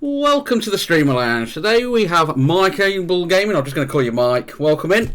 Welcome to the Streamer Lounge. Today we have MikeableGaming. I'm just going to call you Mike. Welcome in.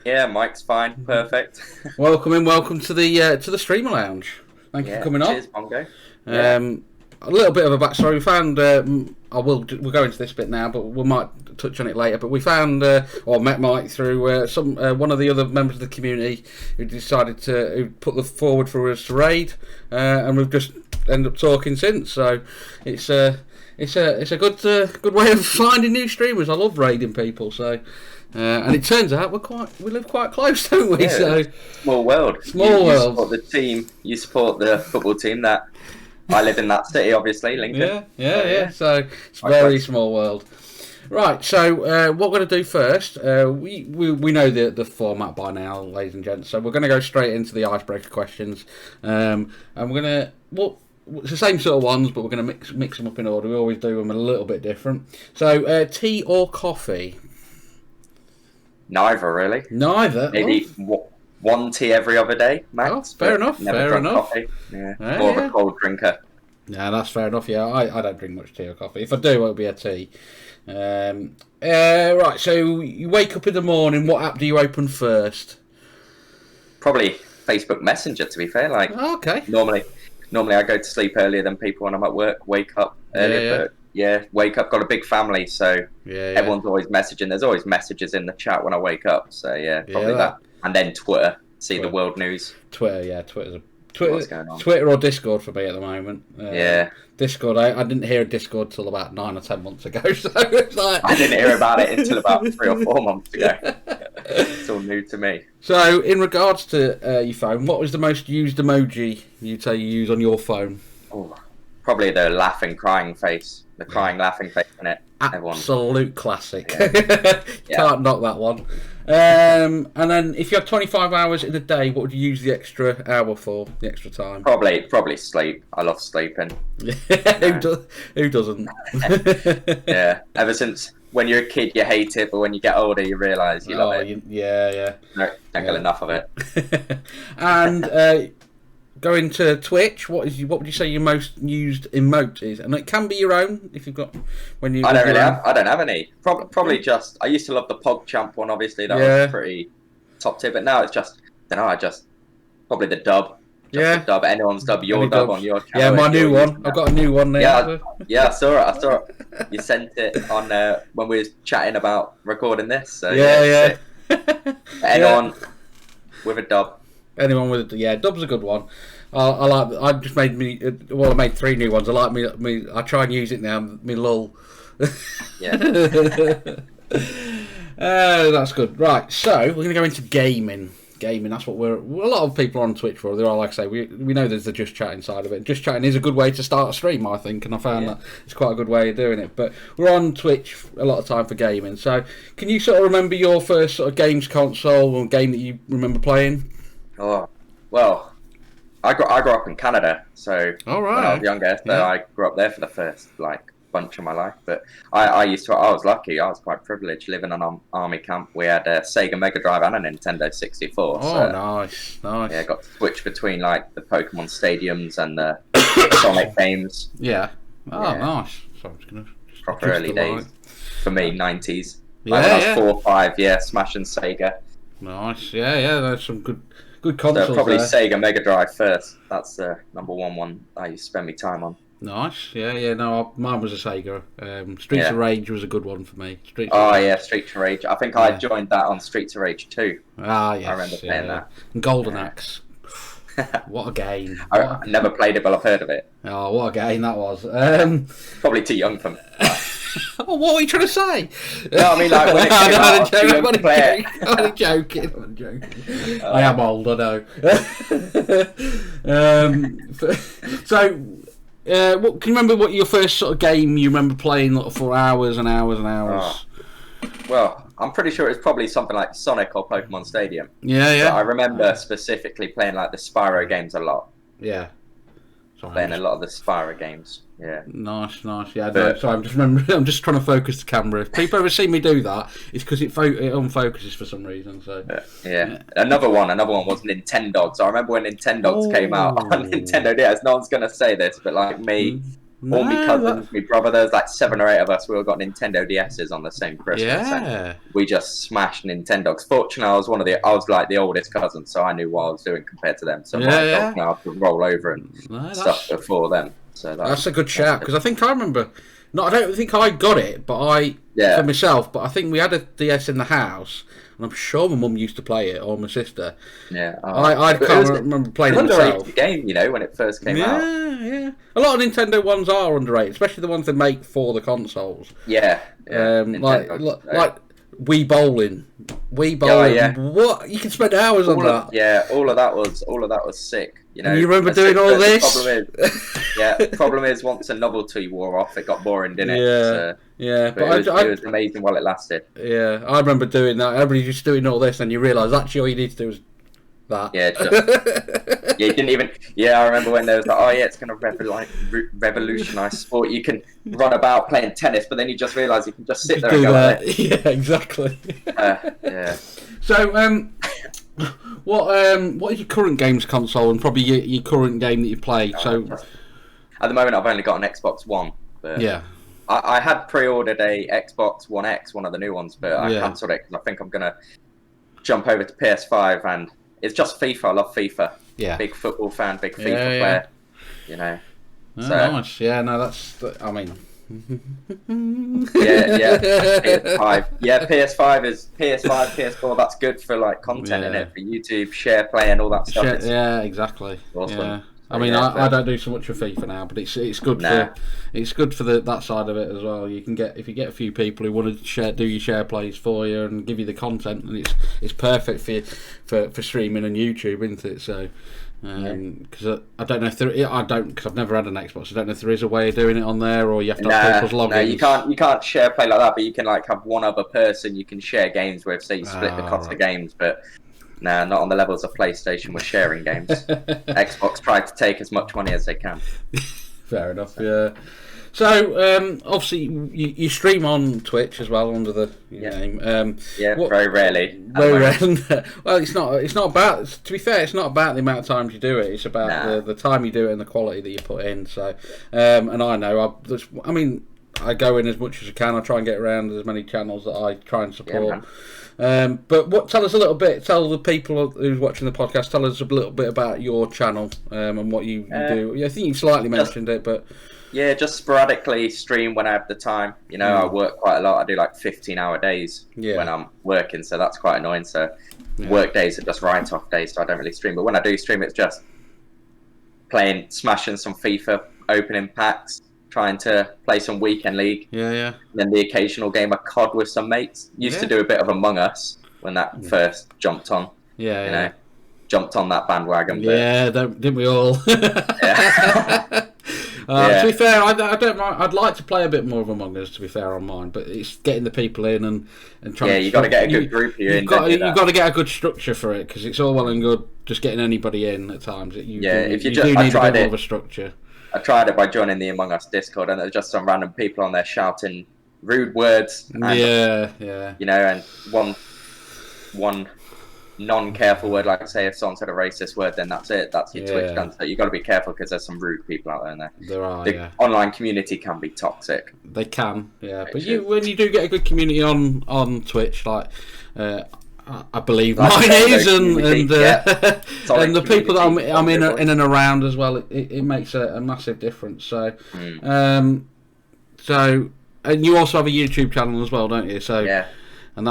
Yeah, Mike's fine. Perfect. Welcome in. Welcome to the Streamer Lounge. Thank you for coming on. Cheers, Bongo. A little bit of a backstory. We found. We'll go into this bit now, but we might touch on it later. But we found or met Mike through one of the other members of the community who decided who put the forward for us to raid, and we've just ended up talking since. So it's a good way of finding new streamers. I love raiding people. So. And it turns out we live quite close, don't we? Yeah, so small world. Small world. You support the team. You support the football team. That I live in that city, obviously, Lincoln. Yeah. So it's a very small world. Right. So what we're going to do first, we know the format by now, ladies and gents. So we're going to go straight into the icebreaker questions, and we're going to it's the same sort of ones, but we're going to mix them up in order. We always do them a little bit different. So tea or coffee? Neither, really. Neither. Maybe one tea every other day, max. Oh, fair enough. Never drunk coffee. Yeah. More of a cold drinker. Yeah, that's fair enough. Yeah, I don't drink much tea or coffee. If I do, it'll be a tea. Right. So you wake up in the morning. What app do you open first? Probably Facebook Messenger. To be fair, okay. Normally I go to sleep earlier than people when I'm at work. Wake up earlier, but. Yeah, wake up, got a big family, so everyone's always messaging. There's always messages in the chat when I wake up, so probably that. And then Twitter, the world news. Twitter's what's going on? Twitter or Discord for me at the moment. Discord, I didn't hear of Discord till about 9 or 10 months ago, so it's like... I didn't hear about it until about 3 or 4 months ago. It's all new to me. So, in regards to your phone, what was the most used emoji you'd say you use on your phone? Oh, probably the laughing, crying face. The crying, laughing face, isn't it? Absolute classic. Can't knock that one. And then, if you had 25 hours in a day, what would you use the extra hour for? The extra time? Probably sleep. I love sleeping. Who doesn't? Yeah. Ever since when you're a kid, you hate it, but when you get older, you realise you love it. No, don't get enough of it. And going to Twitch, what would you say your most used emote is? And it can be your own if you've got I don't have any. Probably just I used to love the PogChamp one. Obviously, that was pretty top tier. But now it's just probably the dub. The dub. Anyone's dub. Your dub on your channel. Yeah, my new one. I've got a new one there. Yeah, I saw it. You sent it on when we were chatting about recording this. So anyone with a dub. Anyone with dub's a good one. I just made I made 3 new ones. I like me. I try and use it now. Me lol. That's good. Right, so we're gonna go into gaming. That's what a lot of people are on Twitch for. There are, like I say, we know there's the just chatting side of it. Just chatting is a good way to start a stream, I think, and I found that it's quite a good way of doing it. But we're on Twitch a lot of time for gaming. So, can you sort of remember your first sort of games console or game that you remember playing? Oh, well, I grew up in Canada, so when I was younger, I grew up there for the first bunch of my life. But I was lucky. I was quite privileged living on an army camp. We had a Sega Mega Drive and a Nintendo 64. Oh, nice. Yeah, got to switch between the Pokemon stadiums and the Sonic games. Yeah. Oh, nice. So I'm just gonna proper early days for me, 90s. When I was 4 or 5, smashing Sega. Nice. Yeah. There's some good consoles. So probably there. Sega Mega Drive first. That's the number one I used to spend my time on. Nice. Yeah. No, mine was a Sega. Streets of Rage was a good one for me. Streets of Rage. I think I joined that on Streets of Rage 2. Ah, yes. I remember playing that. And Golden Axe. What a game. I never played it, but I've heard of it. Oh, what a game that was. Probably too young for me. Oh, what are you trying to say? No, I mean, when it came out, I'm joking. I am old, I know. Can you remember what your first sort of game you remember playing for hours and hours and hours? Well, I'm pretty sure it's probably something like Sonic or Pokemon Stadium. Yeah. But I remember specifically playing the Spyro games a lot. Yeah. Playing a lot of the Spyro games. Yeah. Nice. Yeah. I'm just trying to focus the camera. If people ever see me do that, it's because it unfocuses for some reason. So. Yeah. Another one was Nintendogs. I remember when Nintendogs came out on Nintendo DS. No one's gonna say this, but me all my cousins, my brother, there's like 7 or 8 of us. We all got Nintendo DSs on the same Christmas. Yeah. And we just smashed Nintendogs. Fortunately, I was like the oldest cousin, so I knew what I was doing compared to them. So my dog now could roll over and stuff before them. So that's a good shout, because I think I remember. No, I don't think I got it, but for myself. But I think we had a DS in the house, and I'm sure my mum used to play it, or my sister. Yeah, I can't remember playing it myself. Underrated game, you know, when it first came out. Yeah. A lot of Nintendo ones are underrated, especially the ones they make for the consoles. Yeah. Like Wii Bowling. What? You can spend hours on that. Yeah, all of that was sick. You know, and you remember doing all this? The problem is, once a novelty wore off, it got boring, didn't it? But it was amazing while it lasted. Yeah, I remember doing that. Everybody's just doing all this, and you realise actually all you need to do is that. Yeah, you didn't even. Yeah, I remember when there was like, it's going to revolutionise sport. You can run about playing tennis, but then you just realise you can just sit there and go like that. Yeah, exactly. Yeah. So, what is your current games console, and probably your current game that you play? At the moment, I've only got an Xbox One. But I had pre-ordered a Xbox One X, one of the new ones, but I cancelled it because I think I'm going to jump over to PS5, and it's just FIFA. I love FIFA. Yeah. Big football fan, big FIFA player. You know. Nice. Yeah, no, that's. I mean. PS5. Yeah, PS5, PS4. That's good for like content in it, for YouTube, share play, and all that stuff. Exactly. Awesome. Yeah. I mean, I don't do so much with FIFA now, but it's good for that side of it as well. You can if you get a few people who want to do your share plays for you and give you the content, and it's perfect for streaming and YouTube, isn't it? So. Because I don't know if because I've never had an Xbox. I don't know if there is a way of doing it on there, or you have to have people's logins. No, you can't share play like that. But you can like have one other person you can share games with, so you split the cost of games. But no, not on the levels of PlayStation with sharing games. Xbox tried to take as much money as they can. Fair enough. Yeah. So obviously you stream on Twitch as well under the name. Very rarely. Very rarely. Well, it's not about. To be fair, it's not about the amount of times you do it. It's about the time you do it and the quality that you put in. So, and I know I go in as much as I can. I try and get around as many channels that I try and support. But tell us a little bit. Tell the people who's watching the podcast. Tell us a little bit about your channel and what you do. I think you slightly mentioned it, but. Yeah, just sporadically stream when I have the time. You know, I work quite a lot. I do like 15-hour days when I'm working, so that's quite annoying. So work days are just write-off days, so I don't really stream. But when I do stream, it's just smashing some FIFA, opening packs, trying to play some weekend league. And then the occasional game of COD with some mates. Used to do a bit of Among Us when that first jumped on. You know, jumped on that bandwagon. But... didn't we all? To be fair, I don't mind. I'd like to play a bit more of Among Us, to be fair, on mine, but it's getting the people in and trying. Yeah, you got to get a good group here. You've got to get a good structure for it, because it's all well and good just getting anybody in at times. You do need a bit more of a structure. I tried it by joining the Among Us Discord, and there's just some random people on there shouting rude words. And, you know, and one non-careful word, like say if someone said a racist word, then that's it. That's your Twitch done. So you got to be careful, because there's some rude people out there. There are. The online community can be toxic. They can, but when you do get a good community on Twitch, like I believe mine is, and the people that I'm in and around as well, it makes a massive difference. So, and you also have a YouTube channel as well, don't you? So, and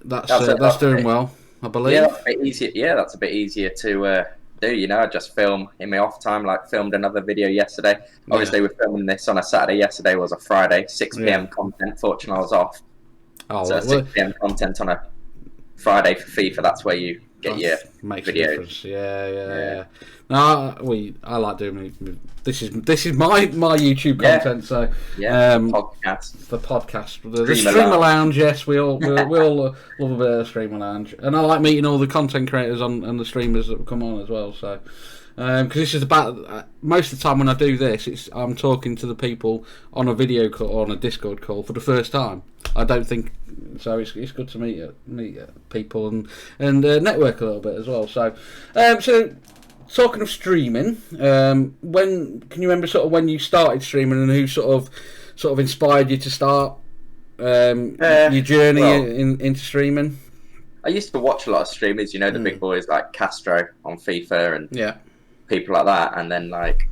that's doing well. I believe. Yeah, that's a bit easier. Yeah, that's a bit easier to do. You know, I just film in my off time. Like filmed another video yesterday. Obviously, we're filming this on a Saturday. Yesterday was a Friday. 6 p.m. content. Fortunately, I was off. So 6 p.m. content on a Friday for FIFA. That's where you get your videos. Yeah. No, I like doing this is my YouTube content. So podcast, the podcast, the Streamer Lounge. Yes, we all love a bit of Streamer Lounge, and I like meeting all the content creators and the streamers that come on as well. So. Because this is about most of the time when I do this, I'm talking to the people on a video call or on a Discord call for the first time. I don't think so. It's good to meet people and network a little bit as well. So talking of streaming, when can you remember sort of when you started streaming and who sort of inspired you to start your journey into streaming? I used to watch a lot of streamers, you know, the big boys like Castro on FIFA and people like that. And then like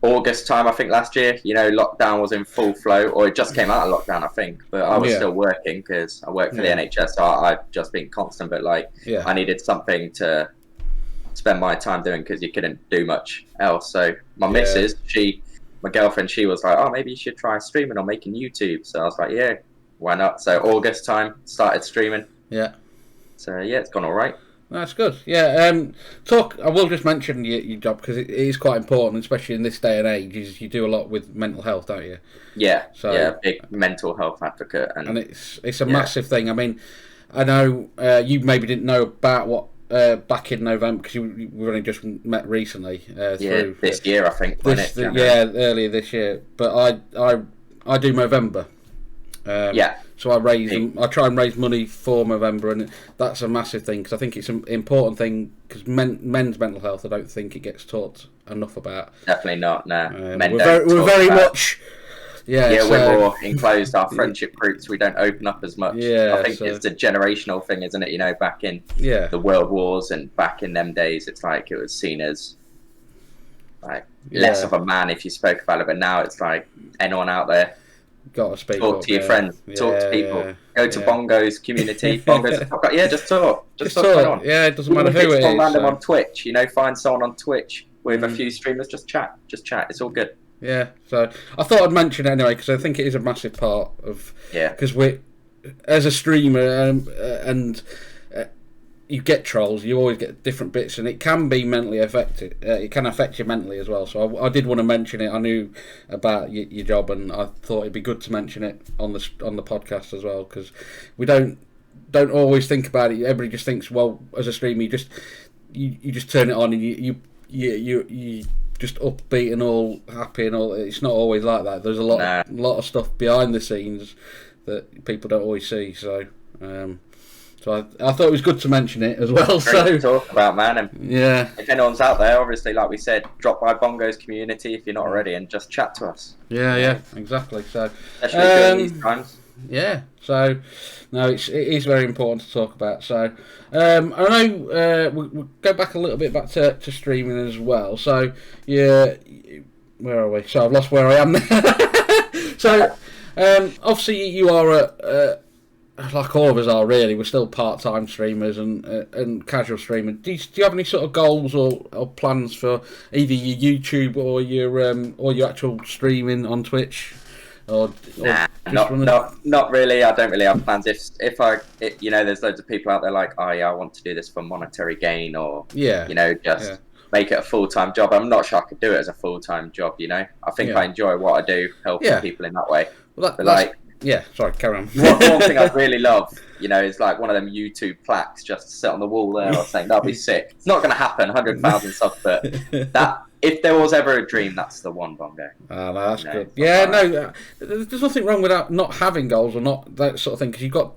August time, I think last year, you know, lockdown was in full flow, or it just came out of lockdown, I think. But I was still working because I work for the NHS, so I've just been constant. But like, I needed something to spend my time doing because you couldn't do much else. So my missus, my girlfriend, she was like, oh, maybe you should try streaming or making YouTube. So I was like, yeah, why not? So August time, started streaming. Yeah. So yeah, it's gone all right. That's good. Yeah. I will just mention your job because it is quite important, especially in this day and age. Is you do a lot with mental health, don't you? Yeah. So yeah, big mental health advocate, and it's a massive thing. I mean, I know you maybe didn't know about what back in November because we've only just met recently. Through this year I think. Earlier this year. But I do Movember. So I try and raise money for Movember, and that's a massive thing because I think it's an important thing because men's mental health, I don't think it gets taught enough about. Definitely not. No, we're very much. We're more enclosed. Our friendship groups, we don't open up as much. I think it's a generational thing, isn't it? You know, back in the World Wars and back in them days, it's like it was seen as like less of a man if you spoke about it, but now it's like anyone out there. Got to speak. Talk to your friends. Talk to people. Go to Bongo's community. Bongo's. Just talk. Just talk. Yeah, it doesn't matter who it is. Random on Twitch. You know, find someone on Twitch with a few streamers. Just chat. It's all good. Yeah. So I thought I'd mention it anyway because I think it is a massive part of. Yeah. Because we, as a streamer, and you get trolls. You always get different bits, and it can be mentally affected. It can affect you mentally as well. So I did want to mention it. I knew about your job, and I thought it'd be good to mention it on the podcast as well because we don't always think about it. Everybody just thinks, well, as a streamer, you just turn it on and you just upbeat and all happy and all. It's not always like that. There's a lot of stuff behind the scenes that people don't always see. So. So I thought it was good to mention it as well. Great to talk about, man. And if anyone's out there, obviously, like we said, drop by Bongo's community if you're not already, and just chat to us. Yeah, exactly. So, especially during these times. Yeah. So, no, it is very important to talk about. So, I know we'll go back a little bit back to streaming as well. So, where are we? So I've lost where I am. So, obviously, you are like all of us are really. We're still part-time streamers and casual streamers. Do you have any sort of goals or plans for either your YouTube or your actual streaming on Twitch? Not really. I don't really have plans. You know, there's loads of people out there like, oh yeah, I want to do this for monetary gain or you know, just make it a full-time job. I'm not sure I could do it as a full-time job. You know, I think I enjoy what I do, helping people in that way. Well, sorry, carry on. One thing I really love, you know, is like one of them YouTube plaques just to sit on the wall there or saying that'd be sick. It's not going to happen, 100,000 subs, but that if there was ever a dream, that's the one, Bongo. Oh, no, that's good. Yeah, no, there's nothing wrong with not having goals or not that sort of thing because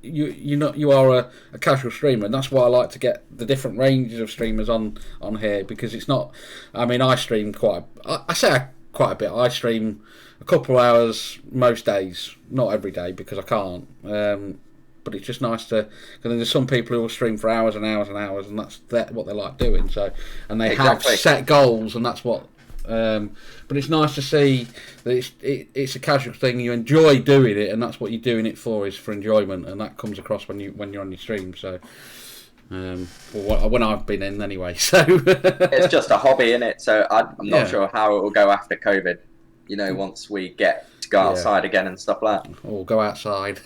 you are a casual streamer, and that's why I like to get the different ranges of streamers on here because it's not. I mean, I stream quite a bit. I stream a couple of hours most days, not every day because I can't. But it's just nice to, because there's some people who will stream for hours and hours and hours, and that's what they like doing. So, and they have set goals, and that's what. But it's nice to see that it's a casual thing. You enjoy doing it, and that's what you're doing it for, is for enjoyment, and that comes across when you're on your stream. So. When I've been in anyway, so it's just a hobby, isn't it? So I'm not sure how it will go after COVID. You know, once we get to go outside again and stuff like that. Or go outside.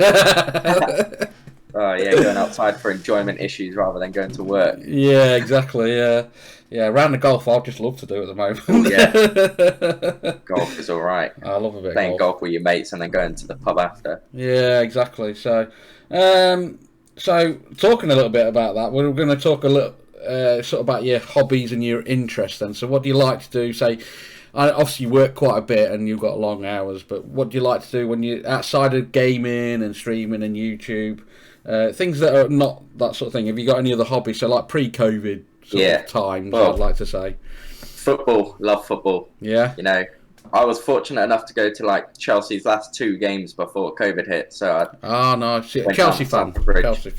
Oh yeah, going outside for enjoyment issues rather than going to work. Yeah, exactly. Yeah. Round the golf, I'd just love to do at the moment. Yeah, golf is all right. I love a bit. Playing golf with your mates and then going to the pub after. Yeah, exactly. So, so talking a little bit about that, we're going to talk a little sort of about your hobbies and your interests. Then, so what do you like to do? Say, obviously you work quite a bit and you've got long hours, but what do you like to do when you're outside of gaming and streaming and YouTube? Things that are not that sort of thing. Have you got any other hobbies? So like pre-COVID, sort of times, I'd like to say. Football, love football. Yeah. You know, I was fortunate enough to go to like Chelsea's last 2 games before COVID hit. So nice. Chelsea fan.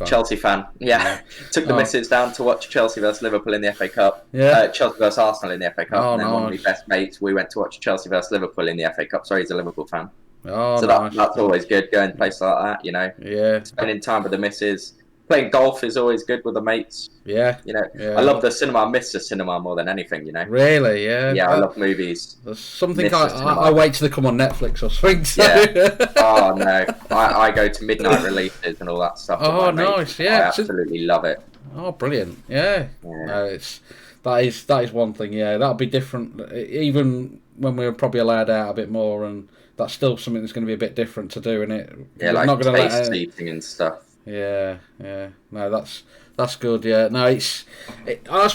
Chelsea fan. Yeah. Took the missus down to watch Chelsea versus Liverpool in the FA Cup. Yeah. Chelsea versus Arsenal in the FA Cup. And then one of my nice. best mates, we went to watch Chelsea versus Liverpool in the FA Cup. Sorry, he's a Liverpool fan. So that's always good, going to places like that, you know. Yeah. Spending time with the missus. Playing golf is always good with the mates. Yeah. You know, I love the cinema. I miss the cinema more than anything, you know. Really, yeah. Yeah, I love movies. There's something I wait till they come on Netflix or something. So. Yeah. Oh, no. I go to midnight releases and all that stuff. Oh, nice, yeah. I absolutely love it. Oh, brilliant. Yeah. No, that is one thing, yeah. That'll be different, even when we're probably allowed out a bit more, and that's still something that's going to be a bit different to do, innit? Yeah, like not going to seating and stuff. Yeah. No, that's good. Yeah. No, that's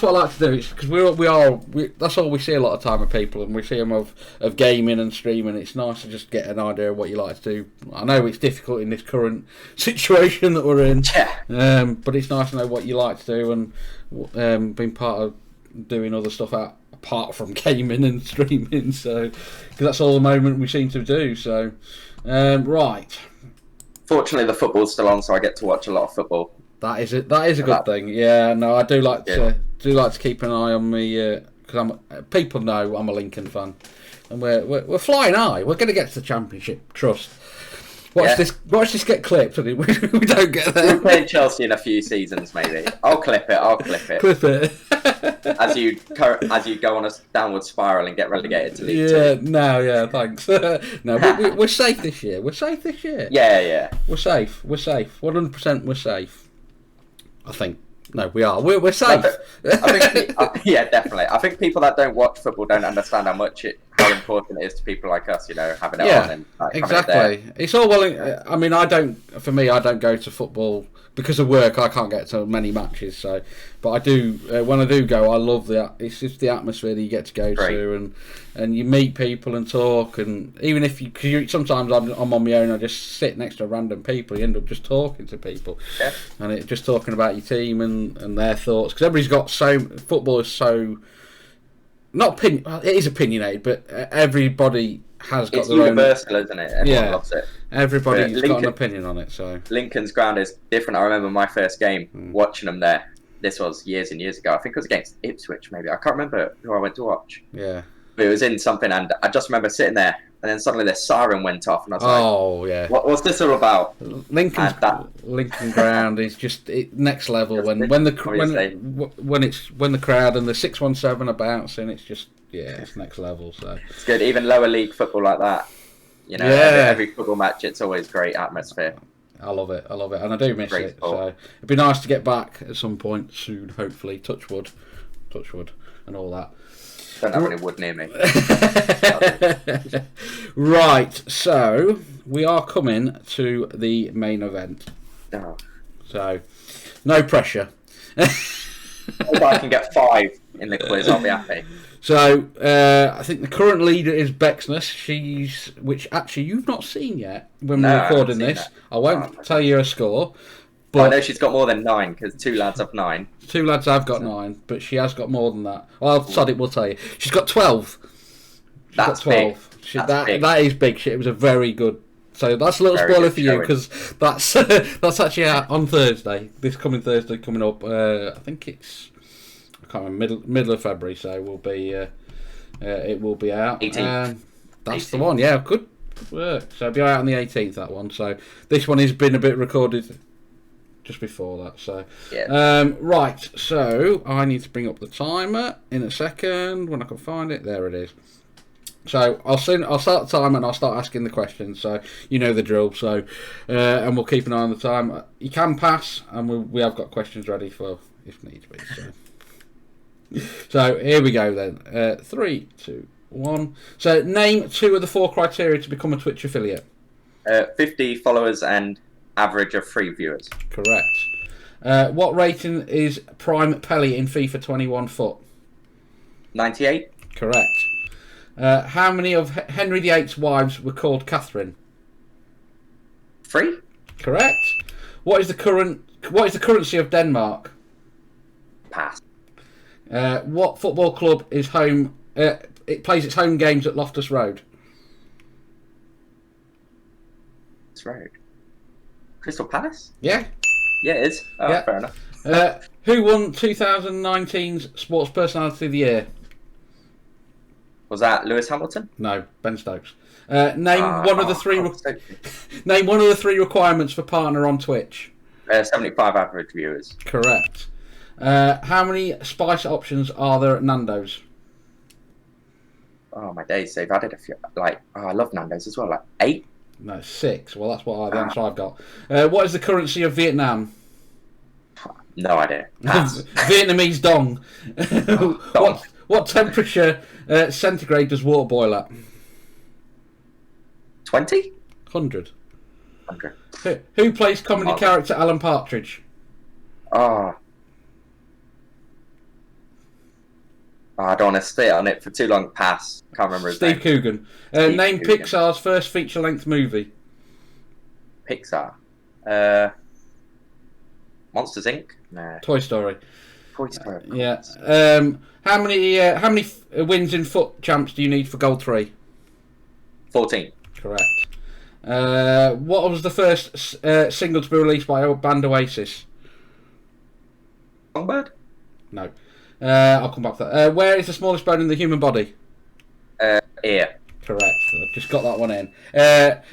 what I like to do. It's because that's all we see a lot of time with people, and we see them of gaming and streaming. It's nice to just get an idea of what you like to do. I know it's difficult in this current situation that we're in. Yeah. But it's nice to know what you like to do, and being part of doing other stuff apart from gaming and streaming. So, because that's all the moment we seem to do. So, right. Fortunately, the football's still on, so I get to watch a lot of football. That is a good thing. Yeah, no, I do like to keep an eye on me because people know I'm a Lincoln fan, and we're flying high. We're going to get to the Championship. Trust. Watch this get clipped, and we don't get there. We'll play Chelsea in a few seasons, maybe. I'll clip it. Clip it. as you go on a downward spiral and get relegated to League Two. Yeah, thanks. No, but we're safe this year. Yeah. We're safe. 100% we're safe. I think. No, we are. We're safe. I think, yeah, definitely. I think people that don't watch football don't understand how important it is to people like us, you know, having it on and exactly. It's all well. I mean, I don't go to football because of work. I can't get to many matches, so. But I do. When I do go, I love it's just the atmosphere that you get to go to, and you meet people and talk, and even if sometimes I'm on my own, I just sit next to random people. You end up just talking to people, and just talking about your team and their thoughts, because everybody's got football is so. It is opinionated, but everybody has got their own. It's universal, isn't it? Everyone loves it. Everybody's got an opinion on it. So Lincoln's ground is different. I remember my first game watching them there. This was years and years ago. I think it was against Ipswich, maybe. I can't remember who I went to watch. Yeah. But it was in something, and I just remember sitting there, and then suddenly the siren went off, and I was "Oh, yeah, what's this all about?" Lincoln ground is just next level. When the crowd and the 617 are bouncing, it's just it's next level. So it's good. Even lower league football like that, you know, every football match, it's always great atmosphere. I love it, and I do miss it. So it'd be nice to get back at some point soon, hopefully. Touch wood, and all that. Don't have any wood near me. Right, so we are coming to the main event. Oh. So, no pressure. If I can get 5 in the quiz, I'll be happy. So, I think the current leader is Bexness. Which actually you've not seen yet when we're recording this. I won't tell you her score. But I know she's got more than 9 because 2 lads have 9. 2 lads have got 9, but she has got more than that. Well, Sadiq will tell you. She's got 12. That's 12. Big. That is big. It was a very good. So that's a little spoiler for you, because that's actually out on Thursday. This coming Thursday coming up. I think it's I can't remember middle of February. So it will be out. 18th. That's 18th. The one. Yeah, good work. So it'll be out on the 18th. That one. So this one has been a bit recorded just before that. So right. So I need to bring up the timer in a second when I can find it. There it is. So I'll start the time and I'll start asking the questions. So you know the drill. So and we'll keep an eye on the time. You can pass, and we have got questions ready for if need be. So here we go then. 3, 2, 1. So name 2 of the 4 criteria to become a Twitch affiliate. 50 followers and average of 3 viewers. Correct. What rating is Prime Pelly in FIFA 21 foot? 98. Correct. How many of Henry VIII's wives were called Catherine? 3. Correct. What is the currency of Denmark? Pass. What football club is home? It plays its home games at Loftus Road. Road. Crystal Palace? Yeah. Yeah, it is. Oh, yeah. Fair enough. Who won 2019's Sports Personality of the Year? Was that Lewis Hamilton? No, Ben Stokes. Name one of the three. Name one of the three requirements for partner on Twitch. 75 average viewers. Correct. How many spice options are there at Nando's? Oh my days! They've added a few. I love Nando's as well. 8. No, 6. Well, that's what the answer I've got. What is the currency of Vietnam? No idea. Vietnamese dong. Dong. What temperature centigrade does water boil at? 20? 100. 100. Who plays comedy character Alan Partridge? I don't want to stay on it for too long. Pass. Can't remember his name. Steve Coogan. Name Coogan. Pixar's first feature-length movie. Pixar. Monsters Inc. Nah. Toy Story. Toy Story. Yeah. How many wins in foot champs do you need for Gold 3? 14. Correct. What was the first single to be released by band Oasis? Songbird? No. I'll come back to that. Where is the smallest bone in the human body? Ear. Correct. I've just got that one in.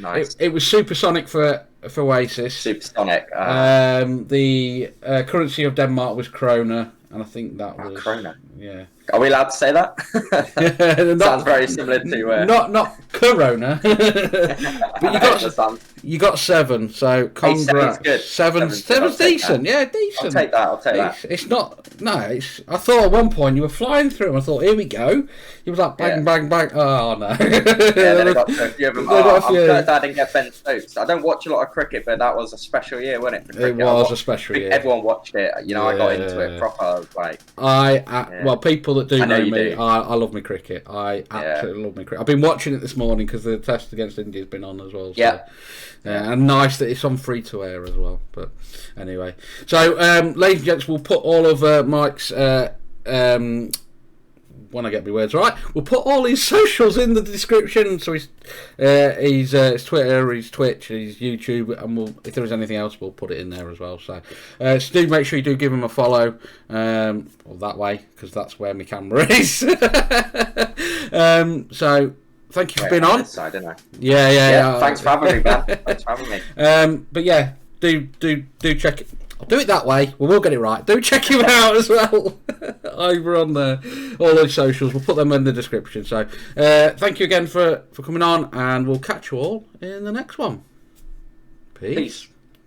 Nice. It was supersonic for Oasis. Supersonic. The currency of Denmark was krona, and I think that was krona. Yeah. Are we allowed to say that? Sounds very similar to not Corona. But you got 7, so congrats. Good. Seven's decent. Yeah, decent. I'll take that. It's not. No, it's. I thought at one point you were flying through them. I thought, here we go. You was like bang, bang, bang. Oh no. Then I got a few of them. I'm glad I didn't get Ben Stokes. I don't watch a lot of cricket, but that was a special year, wasn't it? It was a special year. Everyone watched it. I got into it proper. I was like, well, people that do know me, I love my cricket. I absolutely love my cricket. I've been watching it this morning because the test against India has been on as well. So. And nice that it's on free to air as well. But anyway, so ladies and gents, we'll put all of Mike's when I get my words right, we'll put all his socials in the description. So his Twitter, his Twitch, his YouTube, and if there is anything else, we'll put it in there as well. So do make sure you do give him a follow, or that way, because that's where my camera is. So thank you for being on. Side, didn't I? Yeah. Thanks for having me, man. Thanks for having me. But yeah, do check it. I'll do it that way. We'll get it right. Do check him out as well over on all those socials. We'll put them in the description. So thank you again for coming on, and we'll catch you all in the next one. Peace.